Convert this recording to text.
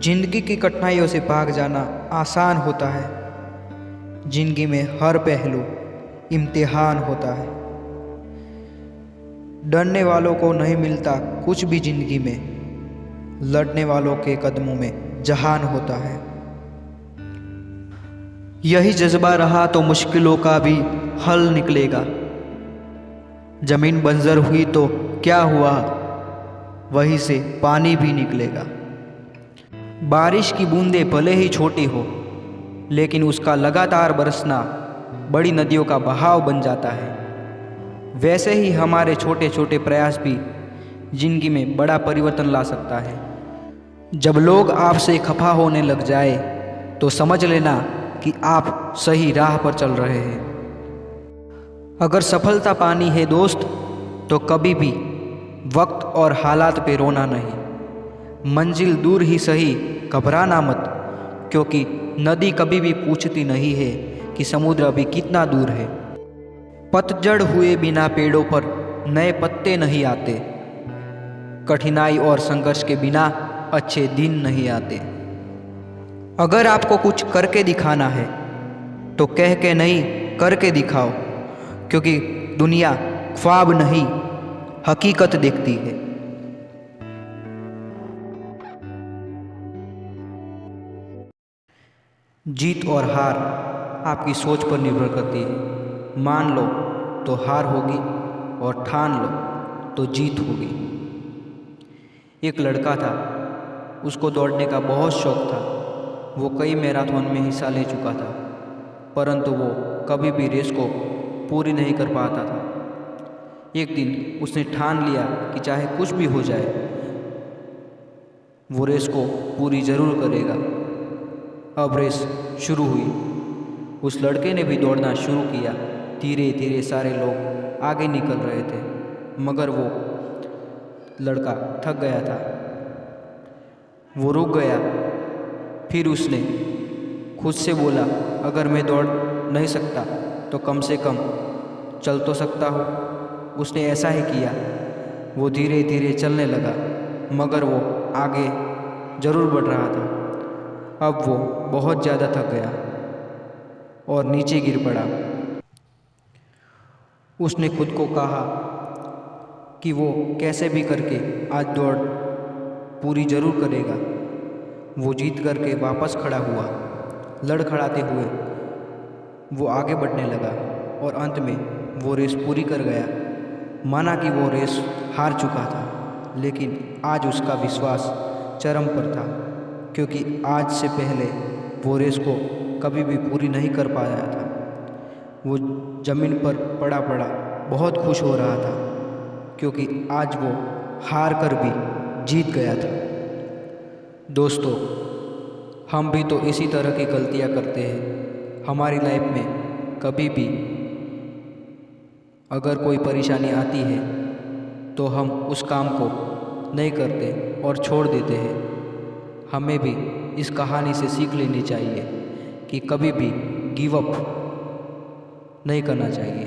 जिंदगी की कठिनाइयों से भाग जाना आसान होता है। जिंदगी में हर पहलू इम्तिहान होता है। डरने वालों को नहीं मिलता कुछ भी जिंदगी में, लड़ने वालों के कदमों में जहान होता है। यही जज्बा रहा तो मुश्किलों का भी हल निकलेगा। जमीन बंजर हुई तो क्या हुआ, वहीं से पानी भी निकलेगा। बारिश की बूंदें भले ही छोटी हो, लेकिन उसका लगातार बरसना बड़ी नदियों का बहाव बन जाता है। वैसे ही हमारे छोटे छोटे प्रयास भी जिंदगी में बड़ा परिवर्तन ला सकता है। जब लोग आपसे खफा होने लग जाए तो समझ लेना कि आप सही राह पर चल रहे हैं। अगर सफलता पानी है दोस्त, तो कभी भी वक्त और हालात पे रोना नहीं। मंजिल दूर ही सही, घबराना मत, क्योंकि नदी कभी भी पूछती नहीं है कि समुद्र अभी कितना दूर है। पतझड़ हुए बिना पेड़ों पर नए पत्ते नहीं आते। कठिनाई और संघर्ष के बिना अच्छे दिन नहीं आते। अगर आपको कुछ करके दिखाना है तो कह के नहीं, करके दिखाओ, क्योंकि दुनिया ख्वाब नहीं, हकीकत देखती है। जीत और हार आपकी सोच पर निर्भर करती है। मान लो तो हार होगी और ठान लो तो जीत होगी। एक लड़का था, उसको दौड़ने का बहुत शौक था। वो कई मैराथन में हिस्सा ले चुका था, परंतु वो कभी भी रेस को पूरी नहीं कर पाता था। एक दिन उसने ठान लिया कि चाहे कुछ भी हो जाए, वो रेस को पूरी ज़रूर करेगा। अब रेस शुरू हुई। उस लड़के ने भी दौड़ना शुरू किया। धीरे धीरे सारे लोग आगे निकल रहे थे, मगर वो लड़का थक गया था। वो रुक गया। फिर उसने खुद से बोला, अगर मैं दौड़ नहीं सकता तो कम से कम चल तो सकता हूँ। उसने ऐसा ही किया। वो धीरे धीरे चलने लगा, मगर वो आगे ज़रूर बढ़ रहा था। अब वो बहुत ज़्यादा थक गया और नीचे गिर पड़ा। उसने खुद को कहा कि वो कैसे भी करके आज दौड़ पूरी ज़रूर करेगा। वो जीत करके वापस खड़ा हुआ। लड़खड़ाते हुए वो आगे बढ़ने लगा और अंत में वो रेस पूरी कर गया। माना कि वो रेस हार चुका था, लेकिन आज उसका विश्वास चरम पर था, क्योंकि आज से पहले वो रेस को कभी भी पूरी नहीं कर पाया था। वो ज़मीन पर पड़ा पड़ा बहुत खुश हो रहा था, क्योंकि आज वो हार कर भी जीत गया था। दोस्तों, हम भी तो इसी तरह की गलतियां करते हैं हमारी लाइफ में। कभी भी अगर कोई परेशानी आती है तो हम उस काम को नहीं करते और छोड़ देते हैं। हमें भी इस कहानी से सीख लेनी चाहिए कि कभी भी गिव अप नहीं करना चाहिए।